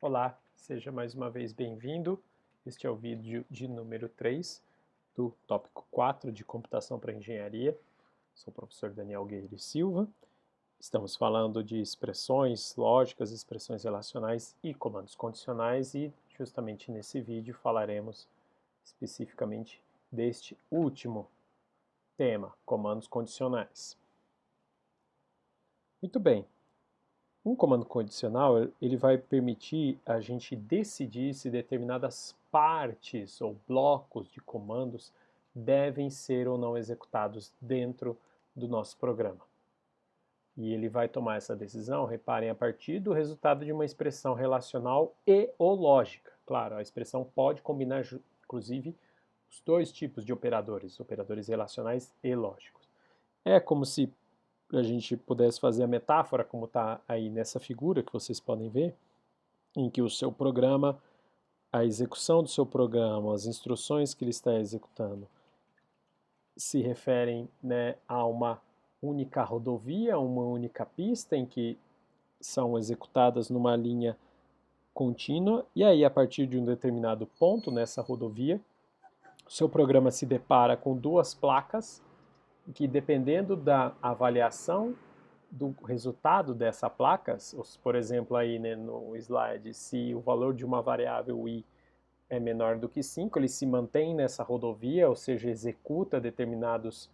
Olá, seja mais uma vez bem-vindo. Este é o vídeo de número 3 do tópico 4 de Computação para Engenharia. Sou o professor Daniel Guerreiro Silva. Estamos falando de expressões lógicas, expressões relacionais e comandos condicionais e justamente nesse vídeo falaremos especificamente deste último tema, comandos condicionais. Muito bem. Um comando condicional, ele vai permitir a gente decidir se determinadas partes ou blocos de comandos devem ser ou não executados dentro do nosso programa. E ele vai tomar essa decisão, reparem, a partir do resultado de uma expressão relacional e ou lógica. Claro, a expressão pode combinar, inclusive, os dois tipos de operadores relacionais e lógicos. É como se a gente pudesse fazer a metáfora, como está aí nessa figura que vocês podem ver, em que o seu programa, a execução do seu programa, as instruções que ele está executando, se referem, né, a uma única rodovia, uma única pista em que são executadas numa linha contínua, e aí a partir de um determinado ponto nessa rodovia, o seu programa se depara com duas placas que, dependendo da avaliação do resultado dessa placa, por exemplo, aí, né, no slide, se o valor de uma variável i é menor do que 5, ele se mantém nessa rodovia, ou seja, executa determinados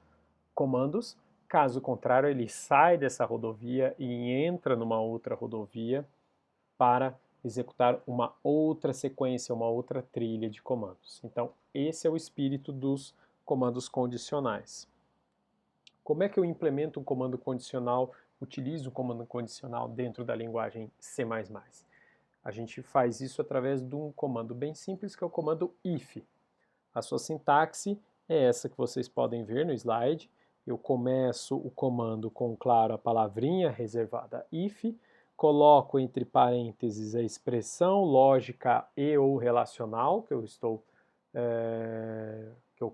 comandos. Caso contrário, ele sai dessa rodovia e entra numa outra rodovia para executar uma outra sequência, uma outra trilha de comandos. Então, esse é o espírito dos comandos condicionais. Como é que eu implemento um comando condicional, utilizo o comando condicional dentro da linguagem C++? A gente faz isso através de um comando bem simples, que é o comando if. A sua sintaxe é essa que vocês podem ver no slide. Eu começo o comando com, claro, a palavrinha reservada if, coloco entre parênteses a expressão lógica e ou relacional que eu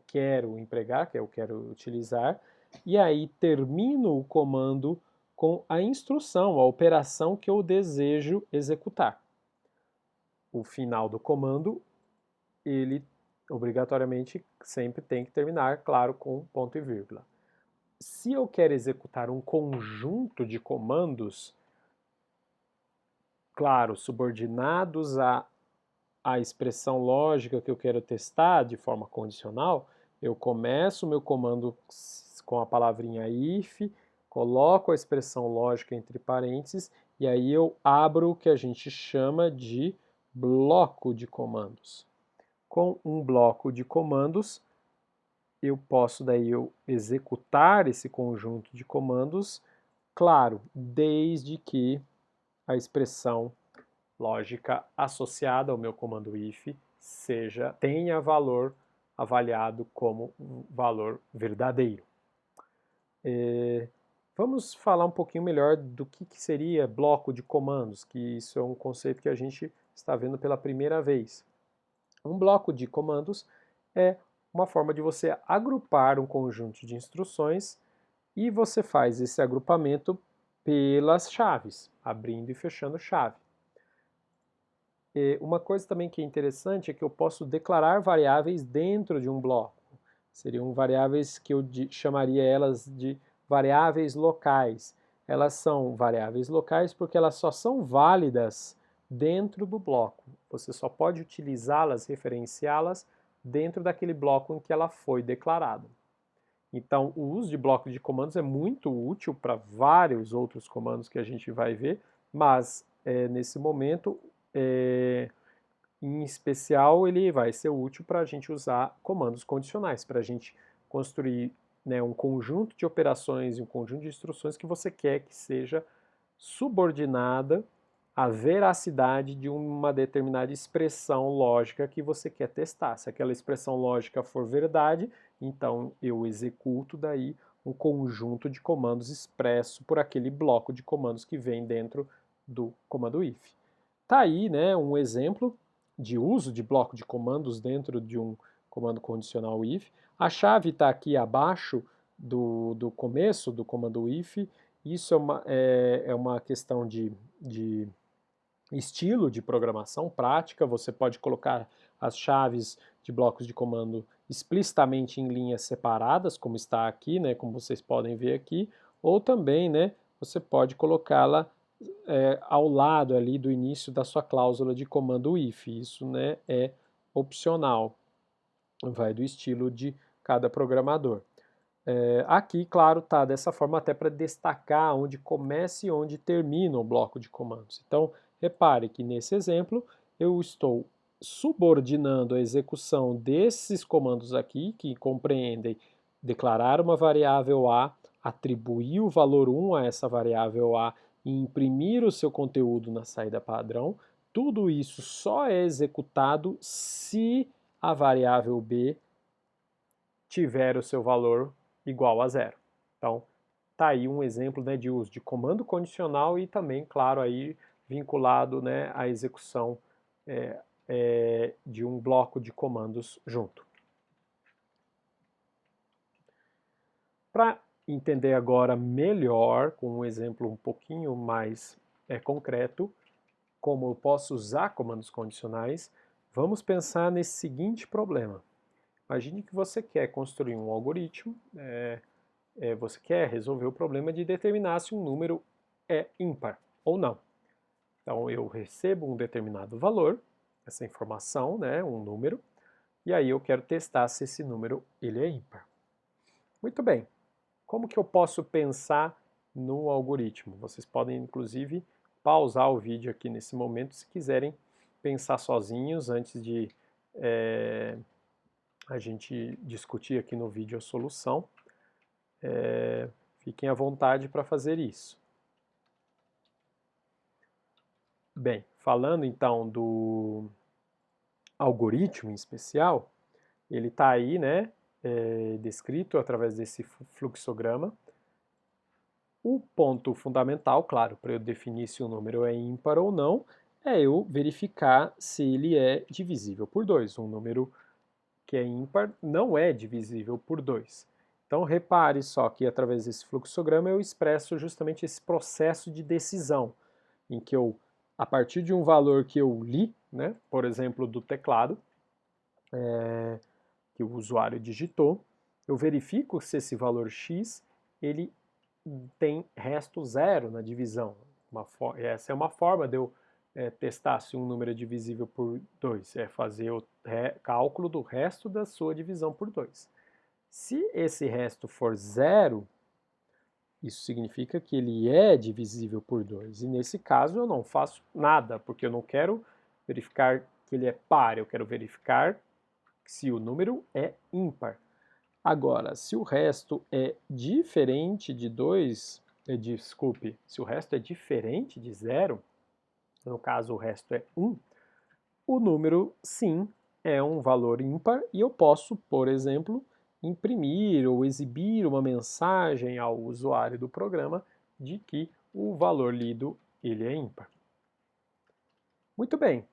quero empregar, que eu quero utilizar, e aí termino o comando com a instrução, a operação que eu desejo executar. O final do comando, ele obrigatoriamente sempre tem que terminar, claro, com ponto e vírgula. Se eu quero executar um conjunto de comandos, claro, subordinados à expressão lógica que eu quero testar de forma condicional, eu começo o meu comando com a palavrinha if, coloco a expressão lógica entre parênteses e aí eu abro o que a gente chama de bloco de comandos. Com um bloco de comandos, eu posso daí executar esse conjunto de comandos, claro, desde que a expressão lógica associada ao meu comando if tenha valor avaliado como um valor verdadeiro. Vamos falar um pouquinho melhor do que seria bloco de comandos, que isso é um conceito que a gente está vendo pela primeira vez. Um bloco de comandos é uma forma de você agrupar um conjunto de instruções e você faz esse agrupamento pelas chaves, abrindo e fechando chave. Uma coisa também que é interessante é que eu posso declarar variáveis dentro de um bloco. Seriam variáveis que eu chamaria elas de variáveis locais. Elas são variáveis locais porque elas só são válidas dentro do bloco. Você só pode utilizá-las, referenciá-las dentro daquele bloco em que ela foi declarada. Então, o uso de bloco de comandos é muito útil para vários outros comandos que a gente vai ver, mas nesse momento, em especial, ele vai ser útil para a gente usar comandos condicionais, para a gente construir, né, um conjunto de operações e um conjunto de instruções que você quer que seja subordinada à veracidade de uma determinada expressão lógica que você quer testar. Se aquela expressão lógica for verdade, então eu executo daí um conjunto de comandos expresso por aquele bloco de comandos que vem dentro do comando if. Tá aí, né, um exemplo de uso de bloco de comandos dentro de um comando condicional if. A chave está aqui abaixo do começo do comando if. Isso é uma questão de estilo de programação prática, você pode colocar as chaves de blocos de comando explicitamente em linhas separadas, como está aqui, né, como vocês podem ver aqui, ou também, né, você pode colocá-la ao lado ali do início da sua cláusula de comando if. Isso, né, é opcional, vai do estilo de cada programador. Aqui, claro, tá dessa forma até para destacar onde começa e onde termina o bloco de comandos. Então, repare que nesse exemplo eu estou subordinando a execução desses comandos aqui, que compreendem declarar uma variável A, atribuir o valor 1 a essa variável A e imprimir o seu conteúdo na saída padrão. Tudo isso só é executado se a variável B tiver o seu valor igual a zero. Então, tá aí um exemplo, né, de uso de comando condicional e também, claro, aí vinculado, né, à execução de um bloco de comandos junto. Para entender agora melhor, com um exemplo um pouquinho mais concreto, como eu posso usar comandos condicionais, vamos pensar nesse seguinte problema. Imagine que você quer construir um algoritmo, você quer resolver o problema de determinar se um número é ímpar ou não. Então eu recebo um determinado valor, essa informação, né, um número, e aí eu quero testar se esse número ele é ímpar. Muito bem, como que eu posso pensar no algoritmo? Vocês podem inclusive pausar o vídeo aqui nesse momento se quiserem pensar sozinhos antes de a gente discutir aqui no vídeo a solução. Fiquem à vontade para fazer isso. Bem, falando então do algoritmo em especial, ele está aí, né, descrito através desse fluxograma. O ponto fundamental, claro, para eu definir se o número é ímpar ou não, é eu verificar se ele é divisível por 2. Um número que é ímpar não é divisível por 2. Então repare só que através desse fluxograma eu expresso justamente esse processo de decisão, em que eu, a partir de um valor que eu li, né, por exemplo, do teclado, que o usuário digitou, eu verifico se esse valor x ele tem resto zero na divisão. Essa é uma forma de eu testar se um número é divisível por 2, é fazer o cálculo do resto da sua divisão por 2. Se esse resto for zero, isso significa que ele é divisível por 2. E nesse caso eu não faço nada, porque eu não quero verificar que ele é par, eu quero verificar se o número é ímpar. Agora, se o resto é diferente de 2, desculpe, se o resto é diferente de 0, no caso o resto é 1, o número sim é um valor ímpar e eu posso, por exemplo, imprimir ou exibir uma mensagem ao usuário do programa de que o valor lido ele é ímpar. Muito bem,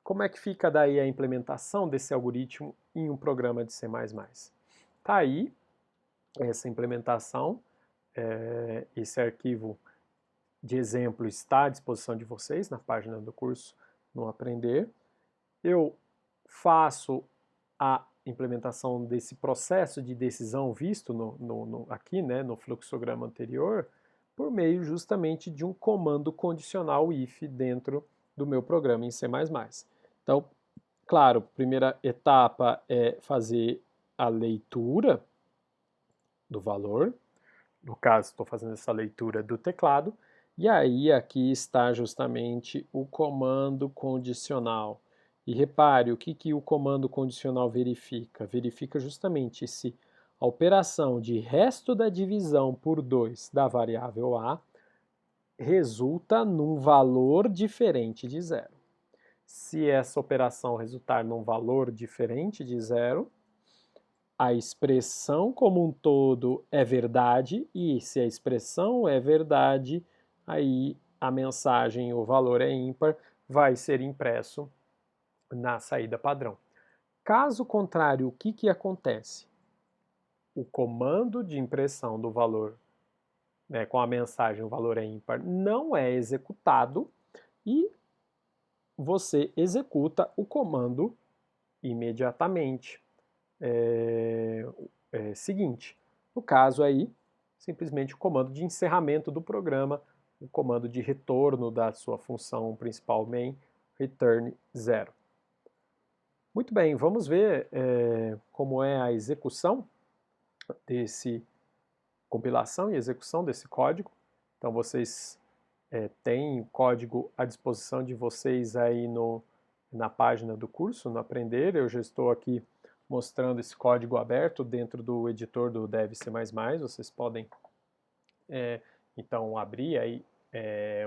como é que fica daí a implementação desse algoritmo em um programa de C++? Está aí essa implementação, esse arquivo de exemplo está à disposição de vocês na página do curso no Aprender. Eu faço a implementação desse processo de decisão visto aqui, né, no fluxograma anterior, por meio justamente de um comando condicional if dentro do meu programa em C++. Então, claro, primeira etapa é fazer a leitura do valor, no caso estou fazendo essa leitura do teclado, e aí aqui está justamente o comando condicional. E repare, o que o comando condicional verifica? Verifica justamente se a operação de resto da divisão por 2 da variável A resulta num valor diferente de zero. Se essa operação resultar num valor diferente de zero, a expressão como um todo é verdade, e se a expressão é verdade, aí a mensagem, o valor é ímpar, vai ser impresso na saída padrão. Caso contrário, o que acontece? O comando de impressão do valor, né, com a mensagem o valor é ímpar, não é executado e você executa o comando imediatamente seguinte. No caso aí, simplesmente o comando de encerramento do programa, o comando de retorno da sua função principal main, return 0. Muito bem, vamos ver como é a execução compilação e execução desse código. Então vocês têm código à disposição de vocês aí na página do curso, no Aprender. Eu já estou aqui mostrando esse código aberto dentro do editor do Dev C++. Vocês podem então abrir aí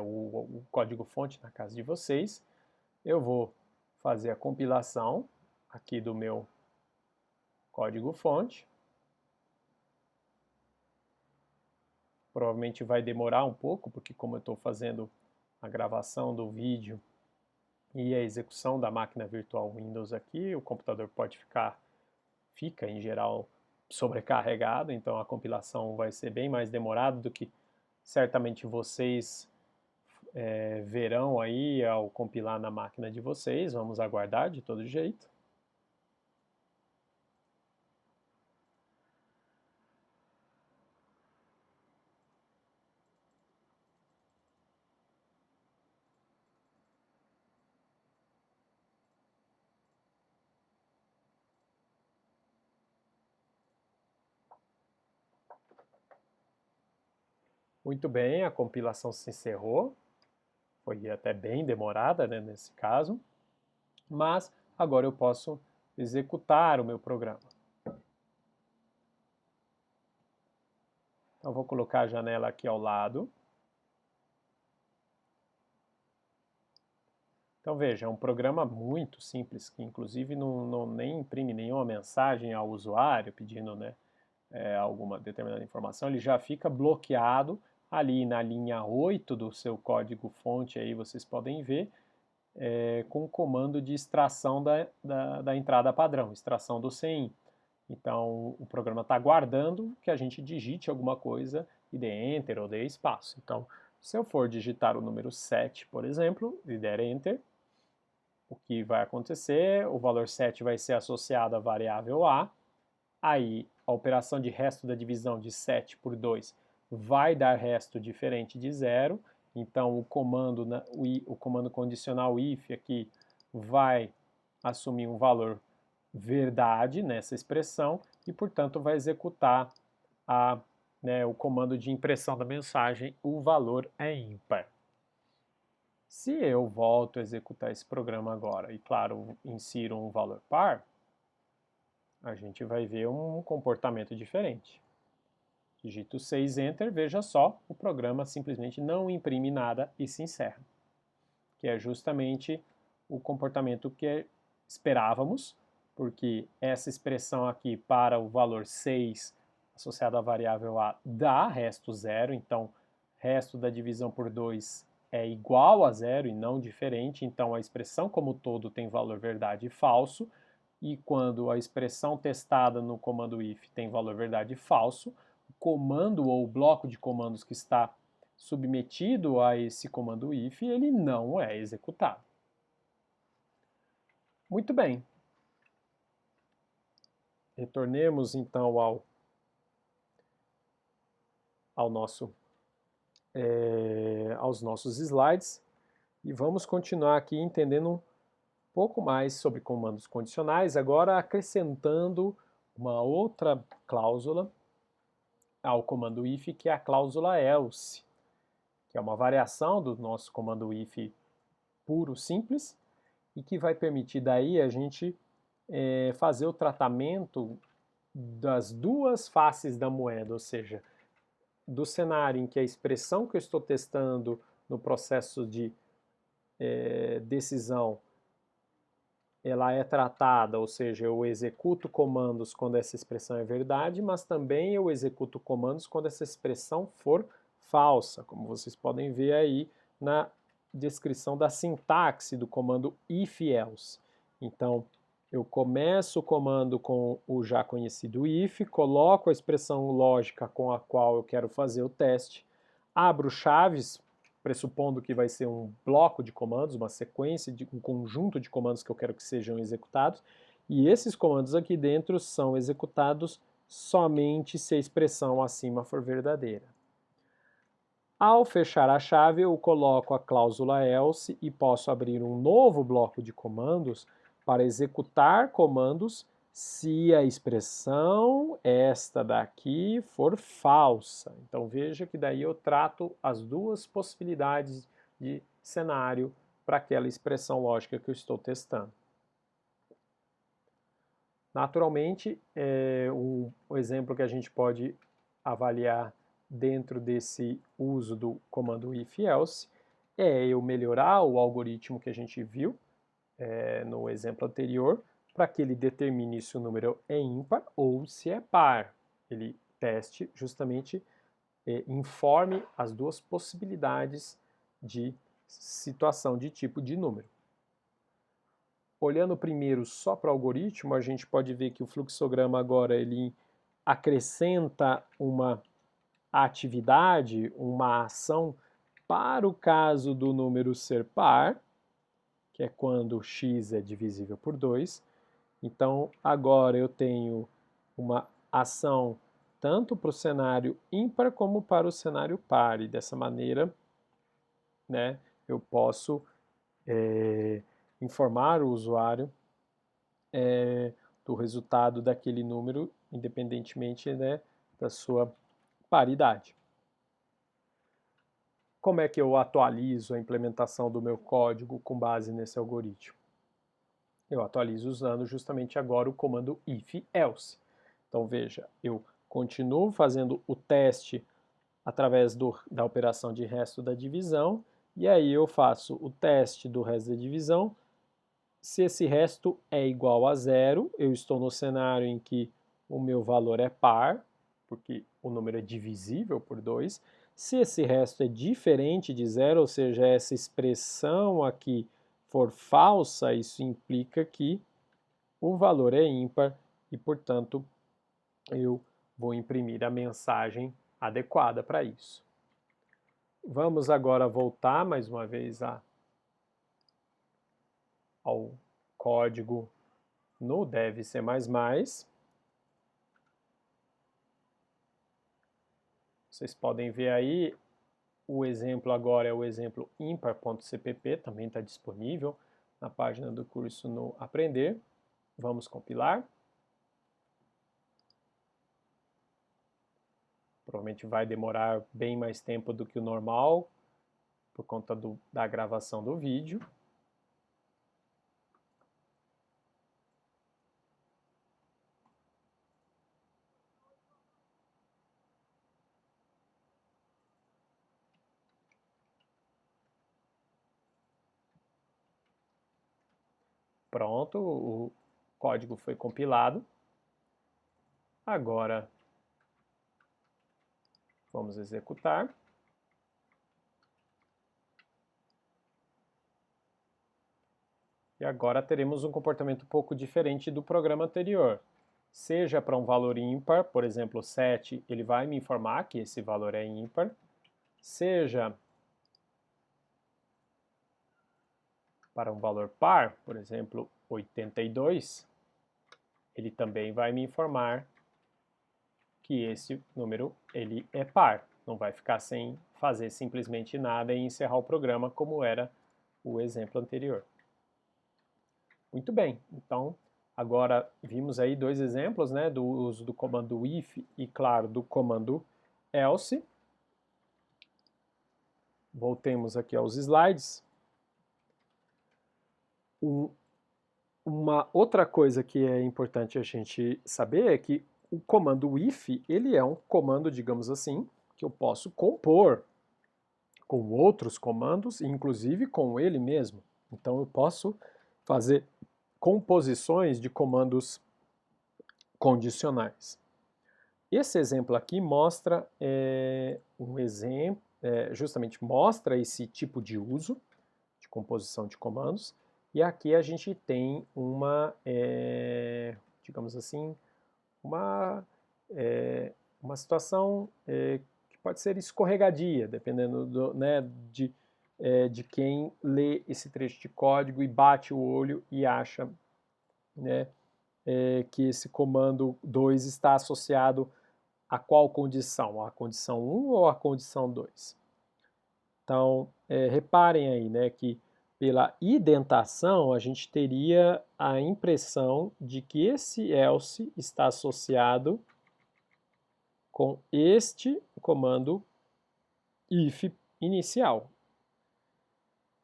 o código-fonte na casa de vocês. Eu vou fazer a compilação aqui do meu código-fonte. Provavelmente vai demorar um pouco, porque como eu estou fazendo a gravação do vídeo e a execução da máquina virtual Windows aqui, o computador fica em geral sobrecarregado, então a compilação vai ser bem mais demorada do que certamente vocês verão aí ao compilar na máquina de vocês. Vamos aguardar de todo jeito. Muito bem, a compilação se encerrou. Foi até bem demorada, né, nesse caso. Mas agora eu posso executar o meu programa. Então vou colocar a janela aqui ao lado. Então veja, é um programa muito simples, que inclusive nem imprime nenhuma mensagem ao usuário pedindo, né, alguma determinada informação. Ele já fica bloqueado ali na linha 8 do seu código-fonte, aí vocês podem ver, com o comando de extração da entrada padrão, extração do CIN. Então, o programa está aguardando que a gente digite alguma coisa e dê Enter ou dê espaço. Então, se eu for digitar o número 7, por exemplo, e der Enter, o que vai acontecer? O valor 7 vai ser associado à variável A. Aí, a operação de resto da divisão de 7 por 2 vai dar resto diferente de 0. Então, o comando condicional if aqui vai assumir um valor verdade nessa expressão e, portanto, vai executar o comando de impressão da mensagem, o valor é ímpar. Se eu volto a executar esse programa agora e, claro, insiro um valor par, a gente vai ver um comportamento diferente. Digito 6 Enter, veja só, o programa simplesmente não imprime nada e se encerra, que é justamente o comportamento que esperávamos, porque essa expressão aqui para o valor 6 associado à variável A dá resto zero, então resto da divisão por 2 é igual a zero e não diferente, então a expressão como todo tem valor verdade e falso, e quando a expressão testada no comando if tem valor verdade e falso, o comando ou o bloco de comandos que está submetido a esse comando if, ele não é executado. Muito bem. Retornemos então aos nossos slides e vamos continuar aqui entendendo um pouco mais sobre comandos condicionais, agora acrescentando uma outra cláusula ao comando if, que é a cláusula else, que é uma variação do nosso comando if puro simples e que vai permitir daí a gente fazer o tratamento das duas faces da moeda, ou seja, do cenário em que a expressão que eu estou testando no processo de decisão ela é tratada, ou seja, eu executo comandos quando essa expressão é verdade, mas também eu executo comandos quando essa expressão for falsa, como vocês podem ver aí na descrição da sintaxe do comando if-else. Então, eu começo o comando com o já conhecido if, coloco a expressão lógica com a qual eu quero fazer o teste, abro chaves pressupondo que vai ser um bloco de comandos, uma sequência, um conjunto de comandos que eu quero que sejam executados, e esses comandos aqui dentro são executados somente se a expressão acima for verdadeira. Ao fechar a chave, eu coloco a cláusula else e posso abrir um novo bloco de comandos para executar comandos se a expressão esta daqui for falsa. Então veja que daí eu trato as duas possibilidades de cenário para aquela expressão lógica que eu estou testando. Naturalmente, o exemplo que a gente pode avaliar dentro desse uso do comando if-else é eu melhorar o algoritmo que a gente viu no exemplo anterior para que ele determine se o número é ímpar ou se é par. Ele teste justamente, informe as duas possibilidades de situação de tipo de número. Olhando primeiro só para o algoritmo, a gente pode ver que o fluxograma agora ele acrescenta uma atividade, uma ação para o caso do número ser par, que é quando x é divisível por 2. Então, agora eu tenho uma ação tanto para o cenário ímpar como para o cenário par, e dessa maneira, né, eu posso informar o usuário do resultado daquele número, independentemente, né, da sua paridade. Como é que eu atualizo a implementação do meu código com base nesse algoritmo? Eu atualizo usando justamente agora o comando if-else. Então veja, eu continuo fazendo o teste através da operação de resto da divisão, e aí eu faço o teste do resto da divisão. Se esse resto é igual a zero, eu estou no cenário em que o meu valor é par, porque o número é divisível por 2. Se esse resto é diferente de zero, ou seja, essa expressão aqui for falsa, isso implica que o valor é ímpar e, portanto, eu vou imprimir a mensagem adequada para isso. Vamos agora voltar mais uma vez ao código no dev C++. Vocês podem ver aí, o exemplo agora é o exemplo impar.cpp, também está disponível na página do curso no Aprender. Vamos compilar. Provavelmente vai demorar bem mais tempo do que o normal, por conta da gravação do vídeo. Pronto, o código foi compilado. Agora, vamos executar. E agora teremos um comportamento um pouco diferente do programa anterior. Seja para um valor ímpar, por exemplo, 7, ele vai me informar que esse valor é ímpar. Seja para um valor par, por exemplo, 82, ele também vai me informar que esse número ele é par. Não vai ficar sem fazer simplesmente nada e encerrar o programa como era o exemplo anterior. Muito bem, então agora vimos aí dois exemplos, né, do uso do comando if e, claro, do comando else. Voltemos aqui aos slides. Uma outra coisa que é importante a gente saber é que o comando if, ele é um comando, digamos assim, que eu posso compor com outros comandos, inclusive com ele mesmo. Então eu posso fazer composições de comandos condicionais. Esse exemplo aqui mostra justamente mostra esse tipo de uso de composição de comandos, e aqui a gente tem digamos assim, uma situação que pode ser escorregadia, dependendo né, de quem lê esse trecho de código e bate o olho e acha, né, que esse comando 2 está associado a qual condição? A condição 1 ou a condição 2? Então, reparem aí, né, que pela identação a gente teria a impressão de que esse else está associado com este comando if inicial.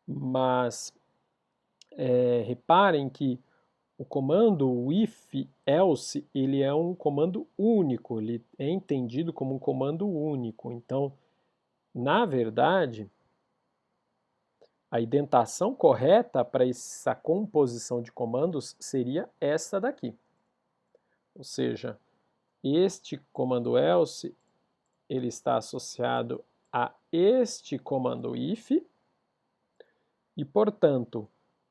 Mas reparem que o comando if else ele é um comando único, ele é entendido como um comando único. Então, na verdade, a indentação correta para essa composição de comandos seria essa daqui. Ou seja, este comando else ele está associado a este comando if e, portanto,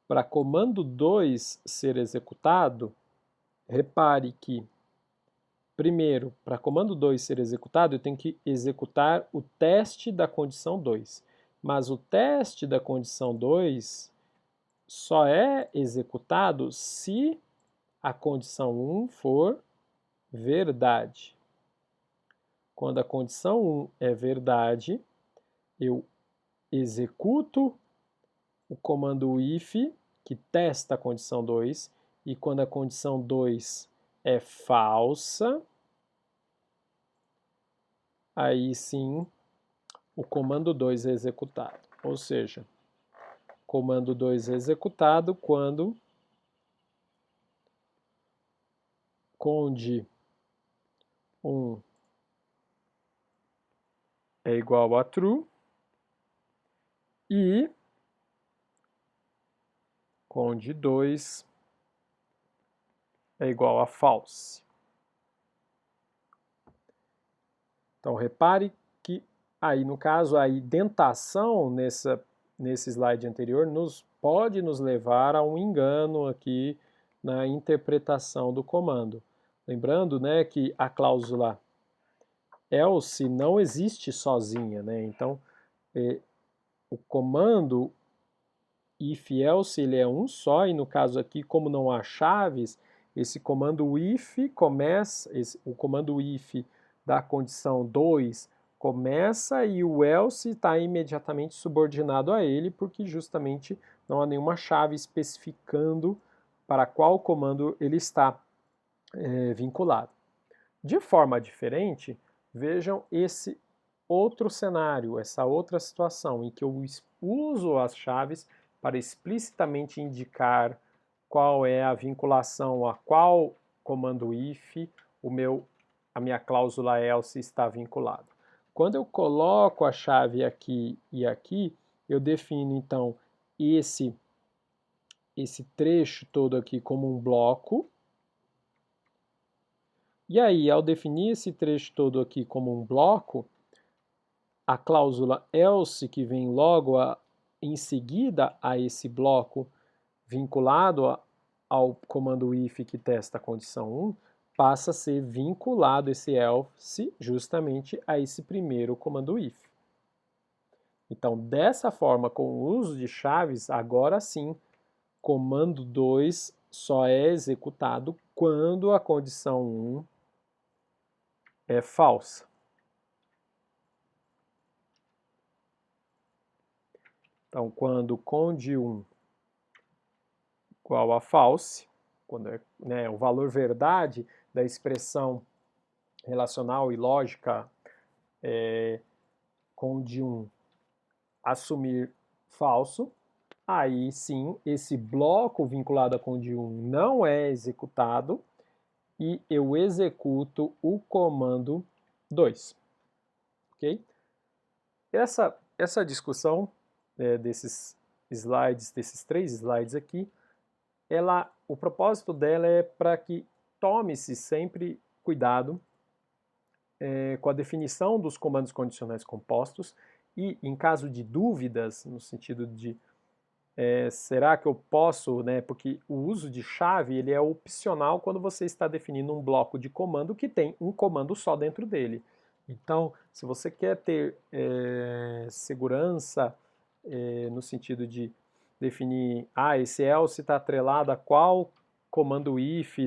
para comando 2 ser executado, repare que, primeiro, para comando 2 ser executado, eu tenho que executar o teste da condição 2. Mas o teste da condição 2 só é executado se a condição 1 for verdade. Quando a condição 1 é verdade, eu executo o comando if, que testa a condição 2, e quando a condição 2 é falsa, aí sim o comando 2 é executado. Ou seja, comando 2 é executado quando conde 1 é igual a true e conde 2 é igual a false. Então, repare que aí, no caso, a indentação nesse slide anterior pode nos levar a um engano aqui na interpretação do comando. Lembrando, né, que a cláusula else não existe sozinha, né? Então, o comando if else ele é um só, e no caso aqui, como não há chaves, esse comando if começa, o comando if da condição 2 começa e o else está imediatamente subordinado a ele, porque justamente não há nenhuma chave especificando para qual comando ele está vinculado. De forma diferente, vejam esse outro cenário, essa outra situação em que eu uso as chaves para explicitamente indicar qual é a vinculação a qual comando if a minha cláusula else está vinculada. Quando eu coloco a chave aqui e aqui, eu defino então esse trecho todo aqui como um bloco. E aí, ao definir esse trecho todo aqui como um bloco, a cláusula else que vem logo em seguida a esse bloco vinculado ao comando if que testa a condição 1, passa a ser vinculado esse else justamente a esse primeiro comando if. Então, dessa forma, com o uso de chaves, agora sim, comando 2 só é executado quando a condição 1 é falsa. Então, quando conde 1 igual a false, quando é, né, o valor verdade da expressão relacional e lógica conde 1 assumir falso, aí sim esse bloco vinculado a conde 1 não é executado e eu executo o comando 2. Ok? Essa discussão desses slides, desses 3 slides aqui, o propósito dela é para que tome-se sempre cuidado com a definição dos comandos condicionais compostos e, em caso de dúvidas, no sentido de será que eu posso, né, porque o uso de chave ele é opcional quando você está definindo um bloco de comando que tem um comando só dentro dele. Então, se você quer ter segurança no sentido de definir, esse else está atrelado a qual comando if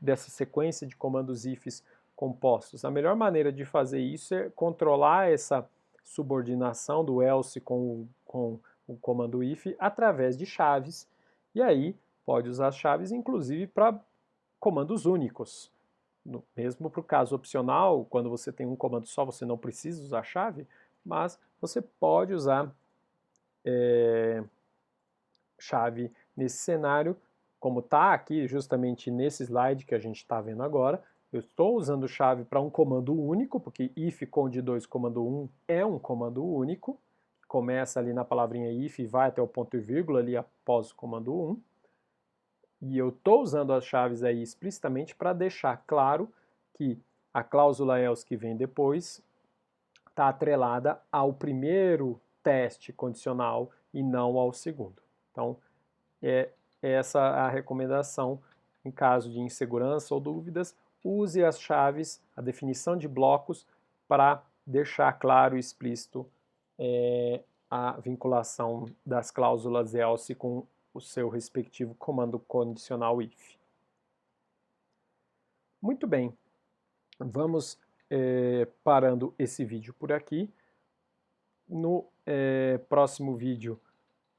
dessa sequência de comandos ifs compostos. A melhor maneira de fazer isso é controlar essa subordinação do else com o comando if através de chaves, e aí pode usar as chaves inclusive para comandos únicos. Mesmo para o caso opcional, quando você tem um comando só, você não precisa usar a chave, mas você pode usar chave nesse cenário, como está aqui justamente nesse slide que a gente está vendo agora. Eu estou usando chave para um comando único, porque if conde 2 comando 1 é um comando único, começa ali na palavrinha if e vai até o ponto e vírgula ali após o comando 1. E eu estou usando as chaves aí explicitamente para deixar claro que a cláusula else que vem depois está atrelada ao primeiro teste condicional e não ao segundo. Então, é essa a recomendação em caso de insegurança ou dúvidas. Use as chaves, a definição de blocos, para deixar claro e explícito a vinculação das cláusulas else com o seu respectivo comando condicional if. Muito bem, vamos parando esse vídeo por aqui. No próximo vídeo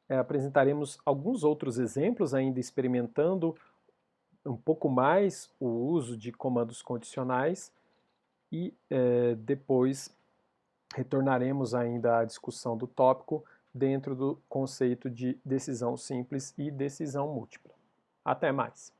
apresentaremos alguns outros exemplos, ainda experimentando um pouco mais o uso de comandos condicionais e depois retornaremos ainda à discussão do tópico dentro do conceito de decisão simples e decisão múltipla. Até mais!